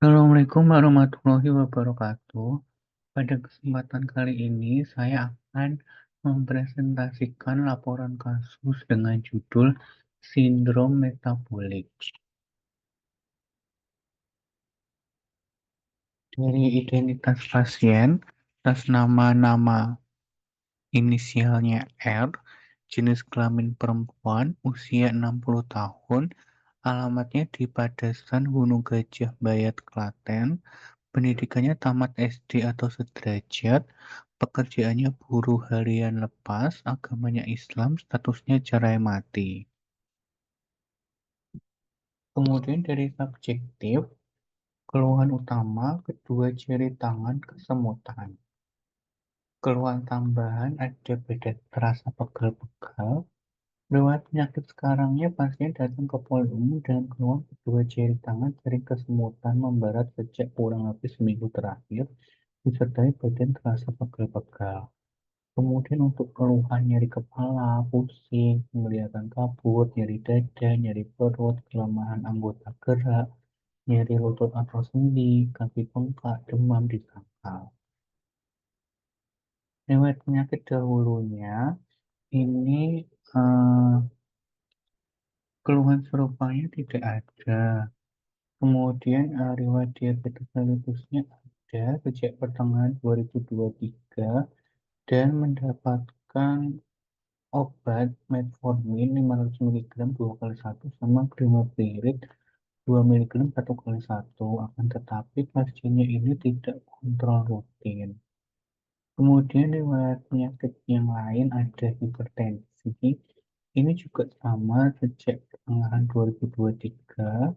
Assalamualaikum warahmatullahi wabarakatuh. Pada kesempatan kali ini, saya akan mempresentasikan laporan kasus dengan judul Sindrom Metabolik. Dari identitas pasien, atas nama inisialnya R, jenis kelamin perempuan, usia 60 tahun, alamatnya di Padesan Gunung Gajah Bayat, Klaten. Pendidikannya tamat SD atau sederajat, pekerjaannya buruh harian lepas, agamanya Islam, statusnya cerai mati. Kemudian dari subjektif, keluhan utama, kedua jari tangan kesemutan. Keluhan tambahan ada badan terasa pegal-pegal. Lewat penyakit sekarangnya, pasien datang ke poli umum dengan keluhan kedua jari tangan sering kesemutan membarat sejak kurang lebih seminggu terakhir, disertai badan terasa pegal-pegal. Kemudian untuk keluhan nyeri kepala, pusing, penglihatan kabut, nyeri dada, nyeri perut, kelemahan anggota gerak, nyeri lutut atau sendi, kaki bengkak, demam disangkal. Riwayat penyakit dahulunya, ini eh, keluhan serupanya tidak ada. Kemudian riwayat diabetes mellitusnya ada sejak pertengahan 2023 dan mendapatkan obat metformin 500 mg 2 kali satu sama primopril 2 mg 1 kali satu. Akan tetapi pasiennya ini tidak kontrol rutin. Kemudian riwayat penyakit yang lain ada hipertensi. Ini juga sama sejak pertengahan 2023.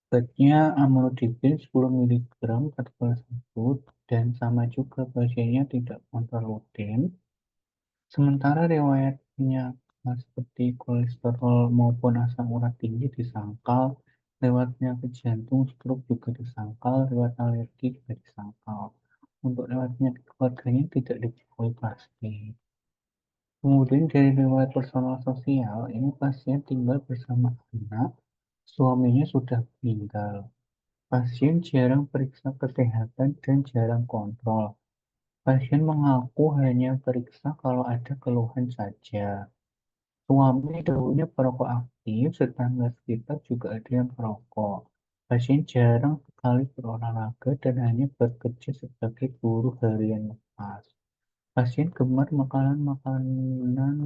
Obatnya amlodipin 10 mg 1 kali satu dan sama juga pasiennya tidak kontrol rutin. Sementara riwayat penyakit seperti kolesterol maupun asam urat tinggi disangkal, lewat penyakit jantung, stroke juga disangkal, lewat alergi juga disangkal. Untuk lewat penyakit keluarganya tidak diketahui pasti. Kemudian dari riwayat personal sosial, ini pasien tinggal bersama anak, suaminya sudah meninggal. Pasien jarang periksa kesehatan dan jarang kontrol. Pasien mengaku hanya periksa kalau ada keluhan saja. Suami dahulunya perokok aktif, tetangga sekitar juga ada yang perokok. Pasien jarang sekali berolahraga dan hanya bekerja sebagai buruh harian lepas. Pasien gemar makanan-makanan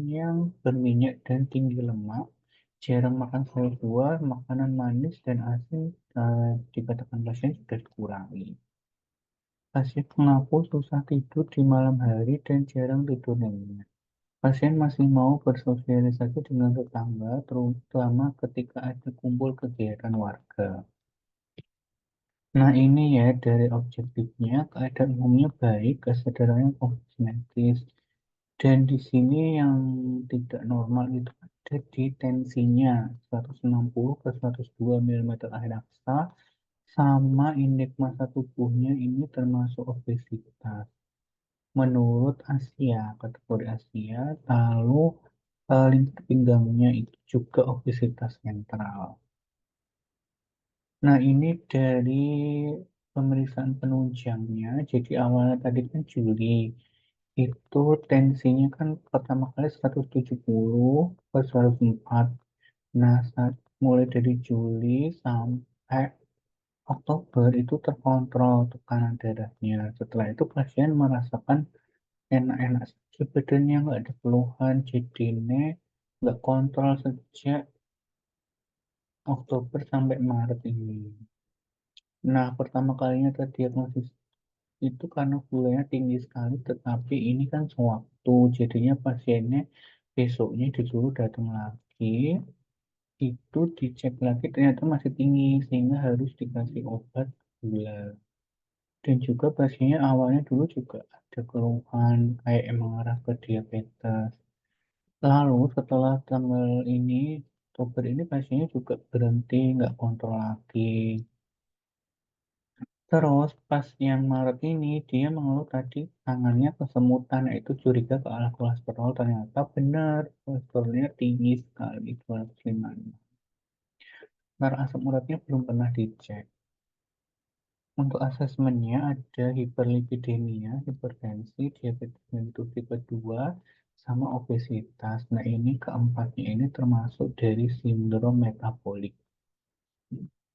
yang berminyak dan tinggi lemak, jarang makan sayur buah, makanan manis dan asin dikatakan pasien sudah dikurangi. Pasien mengaku susah tidur di malam hari dan jarang tidur nyenyak. Pasien masih mau bersosialisasi dengan tetangga, terutama ketika ada kumpul kegiatan warga. Nah, ini ya dari objektifnya, keadaan umumnya baik, kesadarannya kognitif. Dan di sini yang tidak normal itu ada di tensinya 160 ke 102 mm akhir aksa, sama indeks massa tubuhnya ini termasuk obesitas. Menurut Asia, kategori Asia, lalu lingkar pinggangnya itu juga obesitas sentral. Nah, ini dari pemeriksaan penunjangnya. Jadi awalnya tadi kan Juli, itu tensinya kan pertama kali 170 ke 104. Nah, mulai dari Juli sampai Oktober itu terkontrol tekanan darahnya. Setelah itu pasien merasakan enak-enak saja badannya, nggak ada keluhan, jadi nggak kontrol sejak Oktober sampai Maret ini. Nah, pertama kalinya terdiagnosis itu karena gulanya tinggi sekali, tetapi ini kan sewaktu, jadinya pasiennya besoknya disuruh datang lagi, itu dicek lagi ternyata masih tinggi, sehingga harus dikasih obat gula. Dan juga pasiennya awalnya dulu juga ada keluhan kayak mengarah ke diabetes. Lalu setelah tanggal ini, Oktober ini pasiennya juga berhenti, nggak kontrol lagi. Terus pas yang Maret ini dia mengeluh tadi tangannya kesemutan, itu curiga ke arah kolesterol, ternyata benar kolesterolnya tinggi sekali 205. Asam uratnya belum pernah dicek. Untuk asesmennya ada hiperlipidemia, hipertensi, diabetes mellitus tipe 2, sama obesitas. Nah, ini keempatnya ini termasuk dari sindrom metabolik.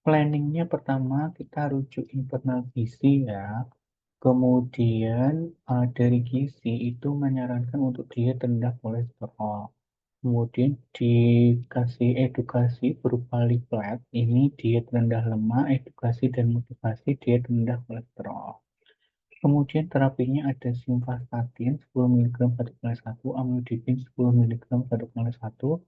Planningnya pertama kita rujuk internal gizi ya. Kemudian dari gizi itu menyarankan untuk diet rendah kolesterol. Kemudian dikasih edukasi berupa leaflet, ini diet rendah lemak, edukasi dan motivasi diet rendah kolesterol. Kemudian terapinya ada simvastatin 10 mg 1/1, amlodipin 10 mg 1/1,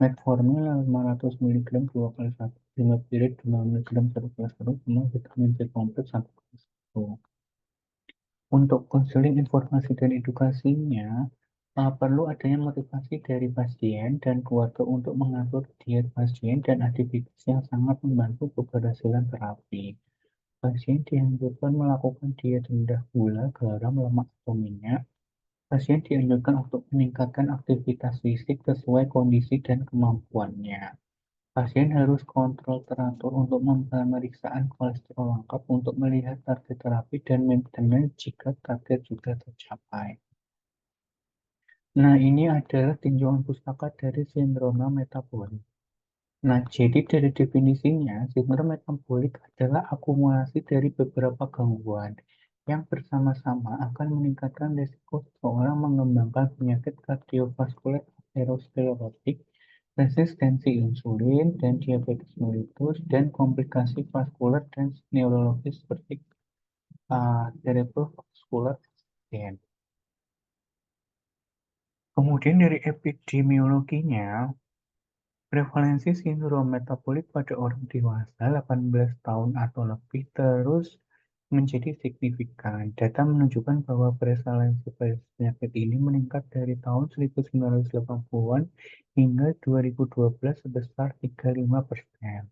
metformin 500 mg 2/1, limepiride 2 mg 1/1, sama vitamin C kompleks 1/1. Untuk konseling informasi dan edukasinya, perlu adanya motivasi dari pasien dan keluarga untuk mengatur diet pasien dan aktivitas yang sangat membantu keberhasilan terapi. Pasien dianjurkan melakukan diet rendah gula, garam, lemak, atau minyak. Pasien dianjurkan untuk meningkatkan aktivitas fisik sesuai kondisi dan kemampuannya. Pasien harus kontrol teratur untuk pemeriksaan kolesterol lengkap untuk melihat target terapi dan maintenance jika target sudah tercapai. Nah, ini adalah tinjauan pustaka dari sindroma metabolik. Nah, jadi dari definisinya, sindrom metabolik adalah akumulasi dari beberapa gangguan yang bersama-sama akan meningkatkan risiko seseorang mengembangkan penyakit kardiovaskuler aterosklerotik, resistensi insulin, dan diabetes mellitus, dan komplikasi vaskuler dan neurologis seperti cerebrovascular accident. Kemudian dari epidemiologinya, prevalensi sindrom metabolik pada orang dewasa 18 tahun atau lebih terus menjadi signifikan. Data menunjukkan bahwa prevalensi penyakit ini meningkat dari tahun 1980-an hingga 2012 sebesar 35%.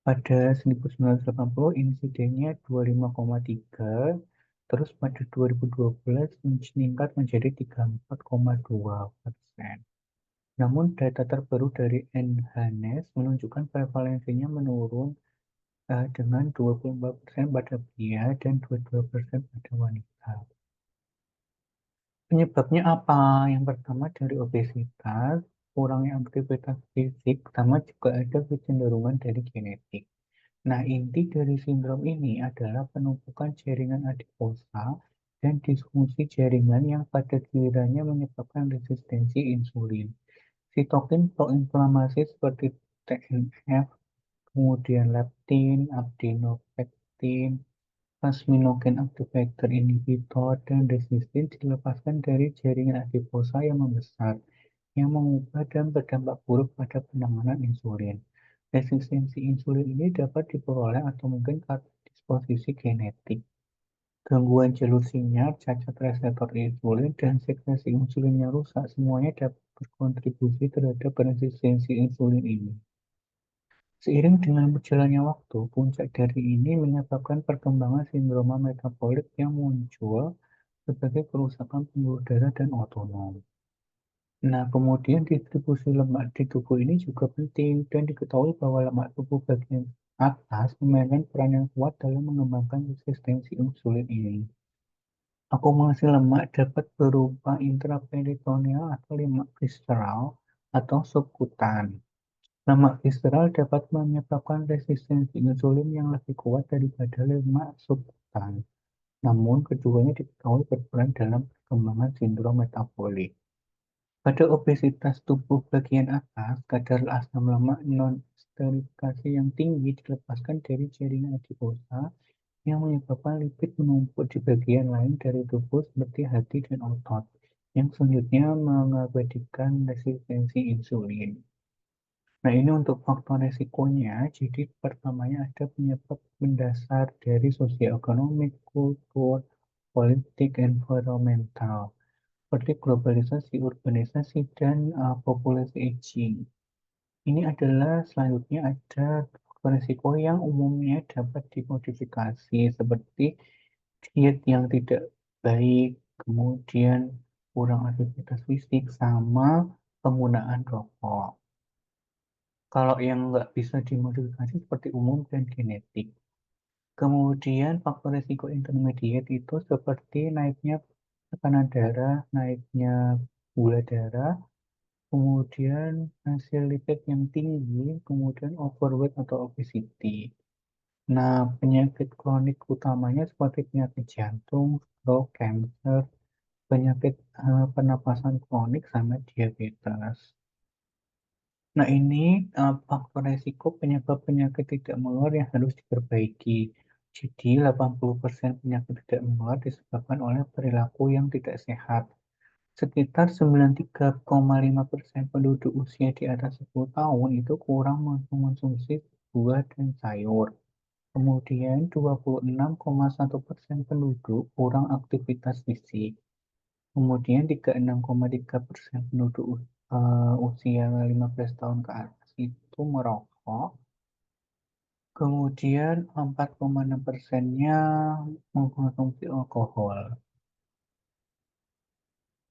Pada 1980 insidennya 25,3, terus pada 2012 meningkat menjadi 34,2%. Namun data terbaru dari NHANES menunjukkan prevalensinya menurun dengan 24% pada pria dan 22% pada wanita. Penyebabnya apa? Yang pertama dari obesitas, kurangnya aktivitas fisik, sama juga ada kecenderungan dari genetik. Nah, inti dari sindrom ini adalah penumpukan jaringan adiposa dan disfungsi jaringan yang pada gilirannya menyebabkan resistensi insulin. Sitokin proinflamasi seperti TNF, kemudian leptin, adenopektin, plasminogen activator inhibitor, dan resistin dilepaskan dari jaringan adiposa yang membesar, yang mengubah dan berdampak buruk pada penanganan insulin. Resistensi insulin ini dapat diperoleh atau mungkin karena disposisi genetik. Gangguan jalur sinyal, cacat reseptor insulin, dan sekresi insulin yang rusak semuanya dapat berkontribusi terhadap resistensi insulin ini. Seiring dengan berjalannya waktu, puncak dari ini menyebabkan perkembangan sindroma metabolik yang muncul sebagai kerusakan pembuluh darah dan otonom. Nah, kemudian distribusi lemak di tubuh ini juga penting dan diketahui bahwa lemak tubuh bagian atas memainkan peran yang kuat dalam mengembangkan resistensi insulin ini. Akumulasi lemak dapat berupa intraperitoneal atau lemak visceral atau subkutan. Lemak visceral dapat menyebabkan resistensi insulin yang lebih kuat daripada lemak subkutan. Namun, keduanya diketahui berperan dalam perkembangan sindrom metabolik. Pada obesitas tubuh bagian atas, kadar asam lemak non-esterifikasi yang tinggi dilepaskan dari jaringan adiposa yang menyebabkan lipid menumpuk di bagian lain dari tubuh seperti hati dan otot, yang selanjutnya mengabadikan resistensi insulin. Nah, ini untuk faktor resikonya. Jadi, pertamanya ada penyebab mendasar dari sosioekonomik, kultur, politik, environmental, seperti globalisasi, urbanisasi, dan populasi aging. Ini adalah selanjutnya ada faktor risiko yang umumnya dapat dimodifikasi seperti diet yang tidak baik, kemudian kurang aktivitas fisik, sama penggunaan rokok. Kalau yang nggak bisa dimodifikasi seperti umum dan genetik. Kemudian faktor risiko intermediate itu seperti naiknya tekanan darah, naiknya gula darah, kemudian hasil lipid yang tinggi, kemudian overweight atau obesity. Nah, penyakit kronik utamanya seperti penyakit jantung, stroke, cancer, penyakit pernapasan kronik, sama diabetes. Nah, ini faktor resiko penyebab penyakit tidak menular yang harus diperbaiki. Jadi, 80% penyakit tidak menular disebabkan oleh perilaku yang tidak sehat. Sekitar 93,5% penduduk usia di atas 10 tahun itu kurang mengkonsumsi buah dan sayur. Kemudian 26,1% penduduk kurang aktivitas fisik. Kemudian 36,3% penduduk usia 15 tahun ke atas itu merokok. Kemudian 4,6%-nya mengkonsumsi alkohol.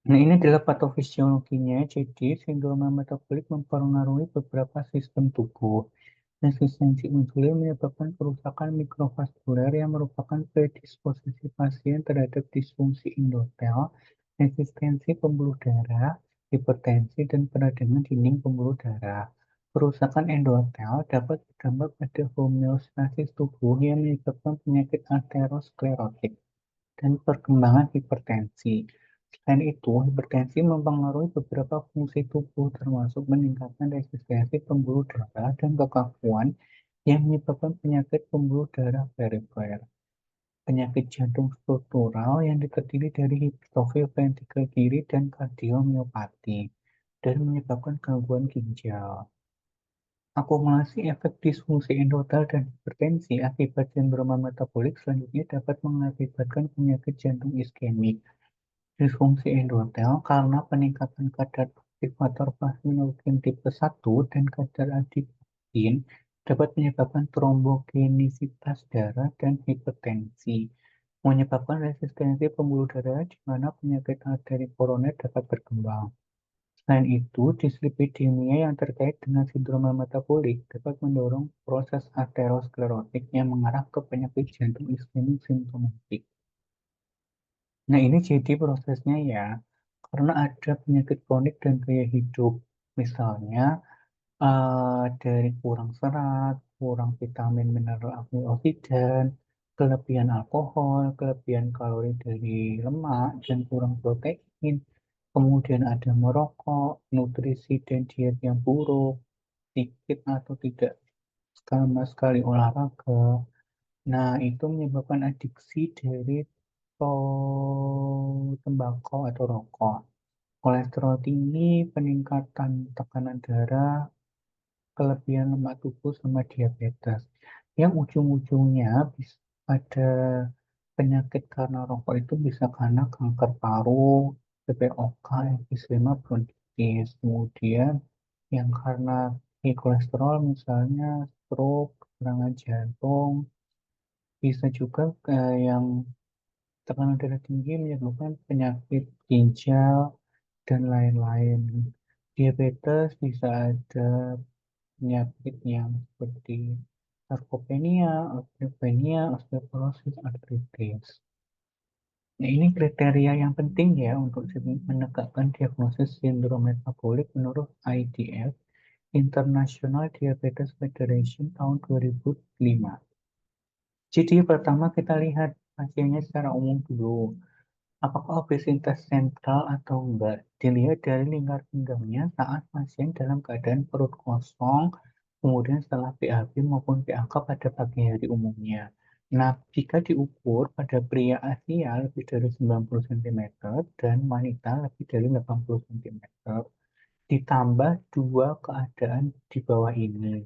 Nah, ini adalah patofisiologinya. Jadi, sindroma metabolik mempengaruhi beberapa sistem tubuh. Resistensi insulin menyebabkan kerusakan mikrovaskuler yang merupakan predisposisi pasien terhadap disfungsi endotel, resistensi pembuluh darah, hipertensi, dan peradangan dinding pembuluh darah. Kerusakan endotel dapat berdampak pada homeostasis tubuh yang menyebabkan penyakit aterosklerotik dan perkembangan hipertensi. Selain itu, hipertensi mempengaruhi beberapa fungsi tubuh, termasuk meningkatkan resistensi pembuluh darah dan kekakuan yang menyebabkan penyakit pembuluh darah perifer. Penyakit jantung struktural yang terdiri dari hipertrofi ventrikel kiri dan kardiomiopati dan menyebabkan gangguan ginjal. Akumulasi efek disfungsi endotel dan hipertensi akibat sindroma metabolik selanjutnya dapat mengakibatkan penyakit jantung iskemik. Disfungsi endotel karena peningkatan kadar aktivator plasminogen tipe 1 dan kadar adiposin dapat menyebabkan trombogenisitas darah dan hipertensi, menyebabkan resistensi pembuluh darah di mana penyakit arteri koroner dapat berkembang. Selain itu, dislipidemia yang terkait dengan sindroma metabolik dapat mendorong proses aterosklerotik yang mengarah ke penyakit jantung iskemik simptomatik. Nah, ini jadi prosesnya ya, karena ada penyakit kronik dan gaya hidup. Misalnya, dari kurang serat, kurang vitamin, mineral, antioksidan, kelebihan alkohol, kelebihan kalori dari lemak, dan kurang protein. Kemudian ada merokok, nutrisi dan diet yang buruk, sedikit atau tidak sama sekali olahraga. Nah, itu menyebabkan adiksi dari tembakau atau rokok. Kolesterol tinggi, peningkatan tekanan darah, kelebihan lemak tubuh, sama diabetes. Yang ujung-ujungnya bisa ada penyakit karena rokok itu bisa karena kanker paru, PPOK, emfisema bronkitis. Kemudian yang karena tinggi kolesterol misalnya stroke, serangan jantung, bisa juga yang tekanan darah tinggi menyebabkan penyakit ginjal dan lain-lain. Diabetes bisa ada penyakit yang seperti sarkopenia, osteopenia, osteoporosis, artritis. Nah, ini kriteria yang penting ya untuk menegakkan diagnosis sindrom metabolik menurut IDF, International Diabetes Federation tahun 2005. Jadi pertama kita lihat pasiennya secara umum dulu. Apakah obesitas sentral atau enggak? Dilihat dari lingkar pinggangnya saat pasien dalam keadaan perut kosong, kemudian setelah BAB maupun PAK pada pagi hari umumnya. Nah, jika diukur pada pria Asia lebih dari 90 cm dan wanita lebih dari 80 cm, ditambah dua keadaan di bawah ini.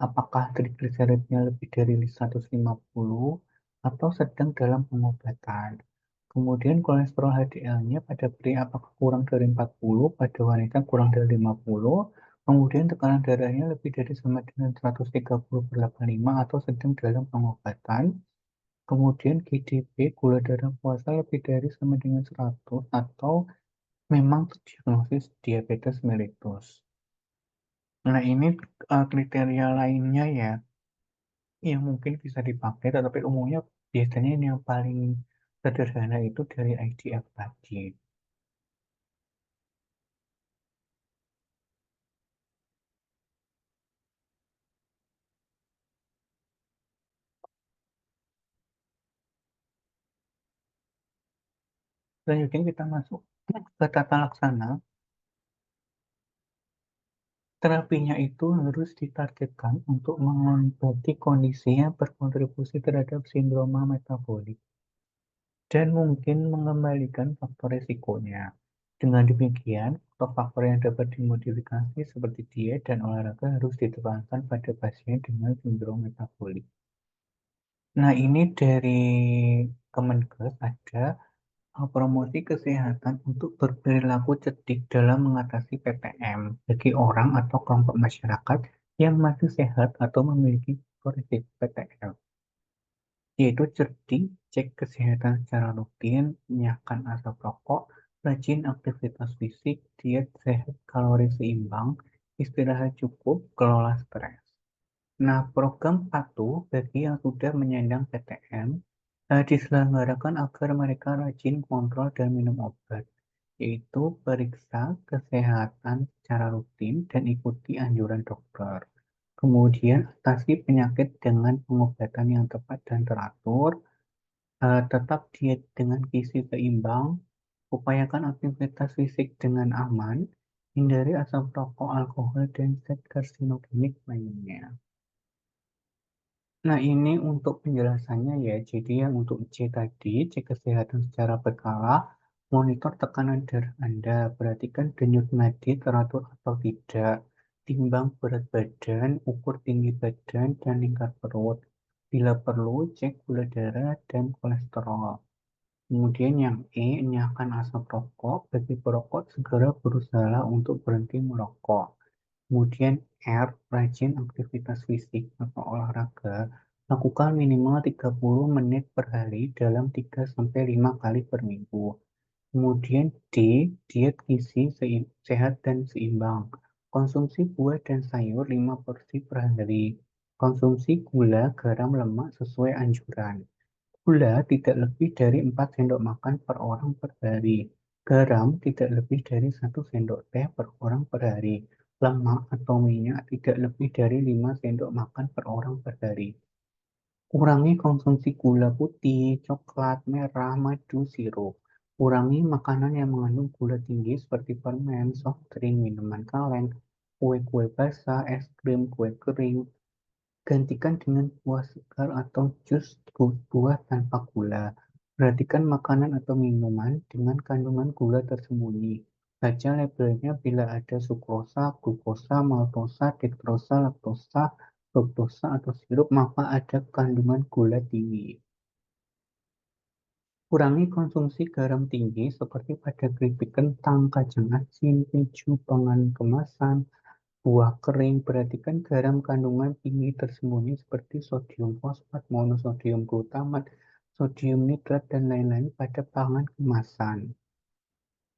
Apakah trigliseridnya lebih dari 150 atau sedang dalam pengobatan. Kemudian kolesterol HDL-nya pada pria apakah kurang dari 40, pada wanita kurang dari 50. Kemudian tekanan darahnya lebih dari sama dengan 130/85 atau sedang dalam pengobatan. Kemudian GDP, gula darah puasa lebih dari sama dengan 100 atau memang terdiagnosis diabetes mellitus. Nah, ini kriteria lainnya ya. yang mungkin bisa dipakai, tetapi umumnya biasanya ini yang paling sederhana itu dari IDF tadi. Selanjutnya kita masuk ke tata laksana. Terapinya itu harus ditargetkan untuk mengobati kondisi yang berkontribusi terhadap sindroma metabolik dan mungkin mengembalikan faktor resikonya. Dengan demikian, faktor yang dapat dimodifikasi seperti diet dan olahraga harus ditekankan pada pasien dengan sindrom metabolik. Nah, ini dari Kemenkes ada promosi kesehatan untuk berperilaku cerdik dalam mengatasi PPM bagi orang atau kelompok masyarakat yang masih sehat atau memiliki risiko PTM, yaitu cerdik, cek kesehatan secara rutin, menyiapkan asap rokok, rajin aktivitas fisik, diet sehat, kalori seimbang, istirahat cukup, kelola stres. Nah, program patuh bagi yang sudah menyandang PTM diselenggarakan agar mereka rajin kontrol dan minum obat, yaitu periksa kesehatan secara rutin dan ikuti anjuran dokter. Kemudian atasi penyakit dengan pengobatan yang tepat dan teratur, tetap diet dengan gizi seimbang, upayakan aktivitas fisik dengan aman, hindari asap rokok, alkohol, dan zat karsinogenik lainnya. Nah, ini untuk penjelasannya ya. Jadi yang untuk C tadi, cek kesehatan secara berkala, monitor tekanan darah Anda, perhatikan denyut nadi teratur atau tidak, timbang berat badan, ukur tinggi badan dan lingkar perut. Bila perlu, cek gula darah dan kolesterol. Kemudian yang E, nyalakan asap rokok. Bagi perokok, segera berusaha untuk berhenti merokok. Kemudian R, rajin aktivitas fisik atau olahraga. Lakukan minimal 30 menit per hari dalam 3-5 kali per minggu. Kemudian D, diet gizi sehat dan seimbang. Konsumsi buah dan sayur 5 porsi per hari. Konsumsi gula, garam, lemak sesuai anjuran. Gula tidak lebih dari 4 sendok makan per orang per hari. Garam tidak lebih dari 1 sendok teh per orang per hari. Lemak atau minyak tidak lebih dari 5 sendok makan per orang per hari. Kurangi konsumsi gula putih, coklat, merah, madu, sirup. Kurangi makanan yang mengandung gula tinggi seperti permen, soft drink, minuman kaleng, kue-kue basah, es krim, kue kering. Gantikan dengan buah segar atau jus buah tanpa gula. Perhatikan makanan atau minuman dengan kandungan gula tersembunyi. Baca labelnya bila ada sukrosa, glukosa, maltosa, dextrosa, laktosa, fruktosa, atau sirup, maka ada kandungan gula tinggi. Kurangi konsumsi garam tinggi seperti pada keripik kentang, kacang asin, keju, panganan kemasan, buah kering. Perhatikan garam kandungan tinggi tersembunyi seperti sodium fosfat, monosodium glutamat, sodium nitrat, dan lain-lain pada pangan kemasan.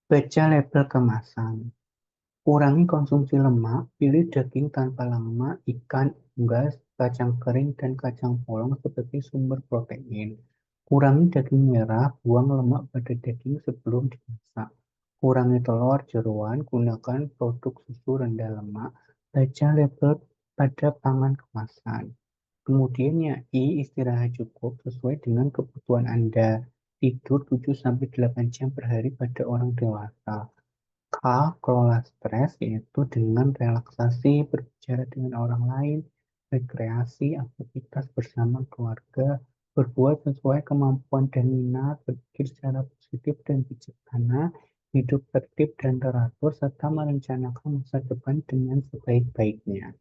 Baca label kemasan. Kurangi konsumsi lemak, pilih daging tanpa lemak, ikan, unggas, kacang kering, dan kacang polong sebagai sumber protein. Kurangi daging merah, buang lemak pada daging sebelum dimasak. Kurangi telur, jeroan, gunakan produk susu rendah lemak. Baca label pada pangan kemasan. Kemudian ya, istirahat cukup sesuai dengan kebutuhan Anda. Tidur 7-8 jam per hari pada orang dewasa. K. Kelola stres, yaitu dengan relaksasi, berbicara dengan orang lain, rekreasi, aktivitas bersama keluarga, berbuat sesuai kemampuan dan minat, berpikir secara positif dan bijaksana, hidup tertib dan teratur, serta merencanakan masa depan dengan sebaik-baiknya.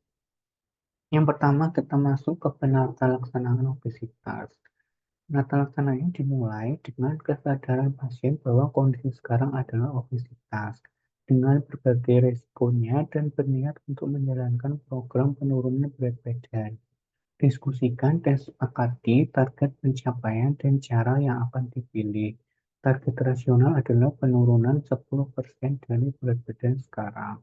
Yang pertama, kita masuk ke penata laksanaan obesitas. Penata laksanaan dimulai dengan kesadaran pasien bahwa kondisi sekarang adalah obesitas, dengan berbagai resikonya dan berniat untuk menjalankan program penurunan berat badan. Diskusikan dan sepakati target pencapaian dan cara yang akan dipilih. Target rasional adalah penurunan 10% dari berat badan sekarang.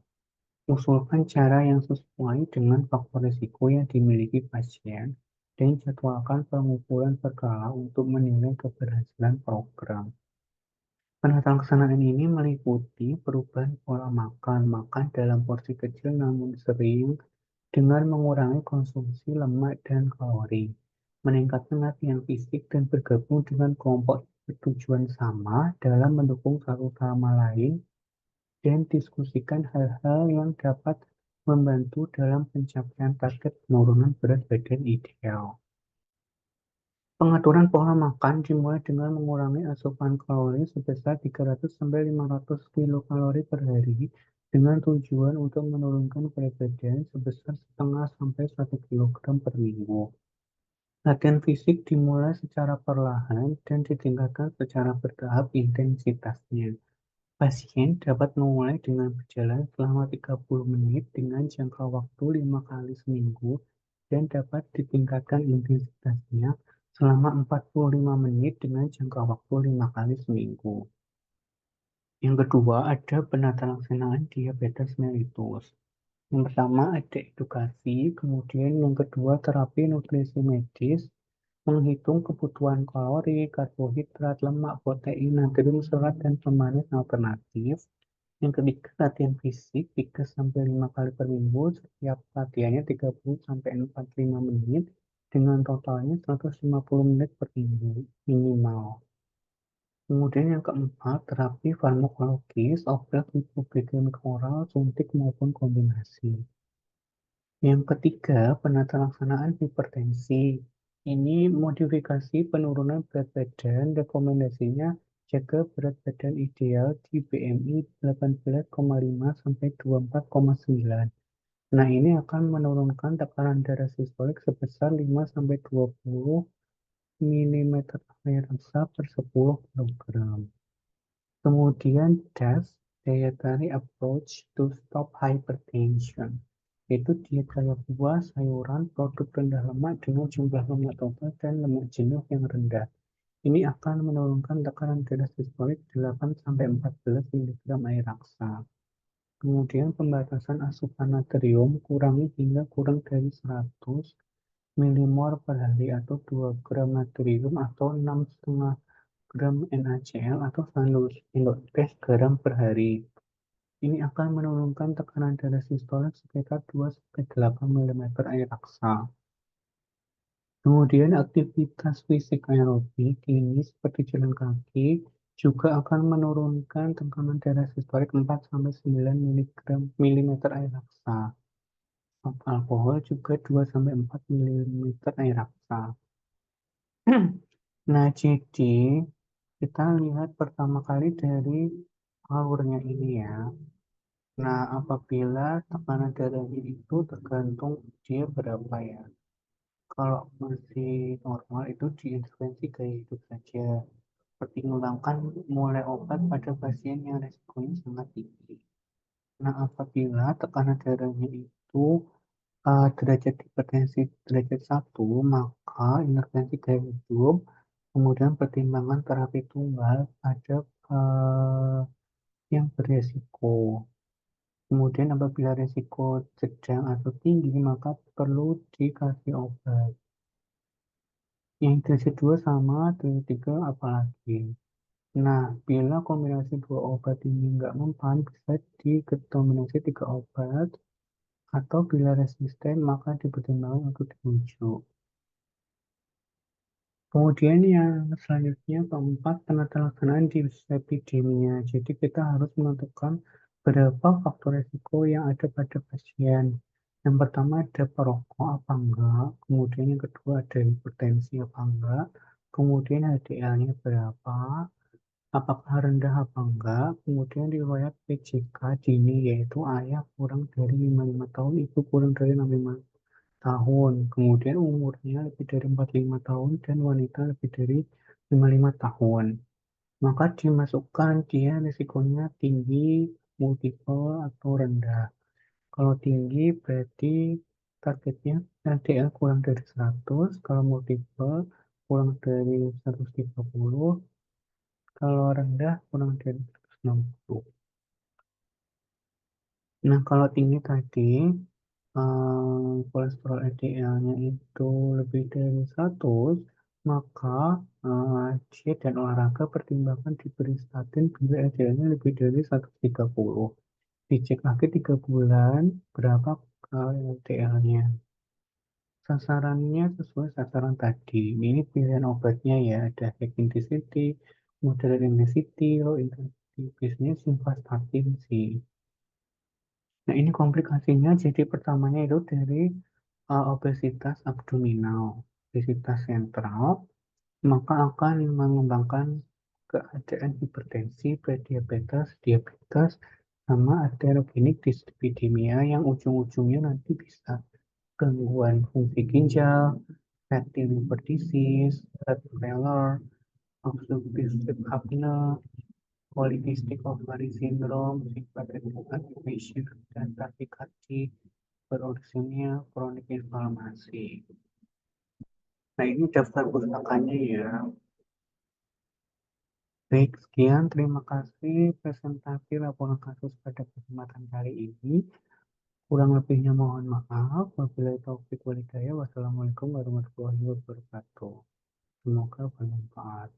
Usulkan cara yang sesuai dengan faktor risiko yang dimiliki pasien. dan jadwalkan pengukuran berkala untuk menilai keberhasilan program. Penata laksanaan ini meliputi perubahan pola makan, makan dalam porsi kecil namun sering, dengan mengurangi konsumsi lemak dan kalori, meningkatkan latihan fisik dan bergabung dengan kelompok bertujuan sama dalam mendukung satu sama lain, dan diskusikan hal-hal yang dapat membantu dalam pencapaian target penurunan berat badan ideal. Pengaturan pola makan dimulai dengan mengurangi asupan kalori sebesar 300-500 kilokalori per hari dengan tujuan untuk menurunkan berat badan sebesar setengah sampai 1 kilogram per minggu. Latihan fisik dimulai secara perlahan dan ditingkatkan secara bertahap intensitasnya. Pasien dapat memulai dengan berjalan selama 30 menit dengan jangka waktu 5 kali seminggu dan dapat ditingkatkan intensitasnya selama 45 menit dengan jangka waktu 5 kali seminggu. Yang kedua, ada penata laksanaan diabetes mellitus. Yang pertama ada edukasi, kemudian yang kedua terapi nutrisi medis, menghitung kebutuhan kalori, karbohidrat, lemak, protein, natrium, serat, dan pemanis alternatif. Yang ketiga, latihan fisik 3-5 kali per minggu, setiap latihannya 30-45 menit, dengan totalnya 150 menit per minggu minimal. Kemudian yang keempat, terapi farmakologis, obat hipoglikemik oral, suntik maupun kombinasi. Yang ketiga, penata laksanaan hipertensi. Ini modifikasi penurunan berat badan, rekomendasinya jaga berat badan ideal di BMI 18,5 sampai 24,9. Nah, ini akan menurunkan tekanan darah sistolik sebesar 5 sampai 20 mm air reksa per 10 kg. Kemudian DAS, Dietary Approach to Stop Hypertension, yaitu diet kaya buah, sayuran, produk rendah lemak dengan jumlah lemak total dan lemak jenuh yang rendah. Ini akan menurunkan tekanan darah sistolik 8-14 mg air raksa. Kemudian pembatasan asupan natrium kurangi hingga kurang dari 100 milimol per hari atau 2 gram natrium atau 6,5 gram NaCl atau 1 gram per hari. Ini akan menurunkan tekanan darah sistolik sekitar 2-8 mm air raksa. Kemudian aktivitas fisik aerobik ini seperti jalan kaki juga akan menurunkan tekanan darah sistolik 4-9 mm air raksa. Alkohol juga 2-4 mm air raksa. Nah, jadi kita lihat pertama kali dari alurnya ini ya. Nah, apabila tekanan darahnya itu tergantung dia berapa ya. Kalau masih normal itu diintervensi gaya hidup saja. Pertimbangkan mulai obat pada pasien yang resikonya sangat tinggi. Nah, apabila tekanan darahnya itu derajat hipertensi derajat 1, maka intervensi gaya hidup, kemudian pertimbangan terapi tunggal pada yang beresiko. Kemudian apabila risiko sedang atau tinggi, maka perlu dikasih obat. Yang derajat 2 sama, derajat 3 apalagi. Nah, bila kombinasi dua obat ini nggak mempan, bisa dikombinasi 3 obat, atau bila resisten, maka dipertimbangkan untuk dirujuk. Kemudian yang selanjutnya keempat, penata laksanaan dislipidemia. Jadi kita harus menentukan berapa faktor risiko yang ada pada pasien. Yang pertama ada perokok apa enggak, kemudian yang kedua ada hipertensi apa enggak, kemudian HDL-nya berapa, apakah rendah apa enggak, kemudian riwayat PJK dini yaitu ayah kurang dari 55 tahun, ibu kurang dari 65 tahun, kemudian umurnya lebih dari 45 tahun, dan wanita lebih dari 55 tahun. Maka dimasukkan dia risikonya tinggi, multiple, atau rendah. Kalau tinggi berarti targetnya LDL kurang dari 100, kalau multiple kurang dari 130, kalau rendah kurang dari 160. Nah, kalau tinggi tadi kolesterol LDL-nya itu lebih dari 100, maka diet dan olahraga pertimbangkan diberi statin bila LDL-nya lebih dari 130. Dicek lagi 3 bulan berapa LDL-nya. Sasarannya sesuai sasaran tadi. Ini pilihan obatnya ya, ada high intensity, moderate intensity, low intensity. Biasanya simvastatin sih. Nah, ini komplikasinya jadi pertamanya itu dari obesitas abdominal, obesitas sentral, maka akan mengembangkan keadaan hipertensi, prediabetes, diabetes, sama atherogenic dyslipidemia yang ujung-ujungnya nanti bisa gangguan fungsi ginjal, fatty liver disease, heart failure, obstructive sleep apnea, polycystic ovary syndrome, hepatic activation, dan tachycardia, berorisinnya kronik inflamasi. Nah, ini daftar pustakanya ya. Baik, sekian. Terima kasih presentasi laporan kasus pada kesempatan kali ini. Kurang lebihnya mohon maaf. Wabillahi taufiq walhidayah. Wassalamualaikum warahmatullahi wabarakatuh. Semoga bermanfaat.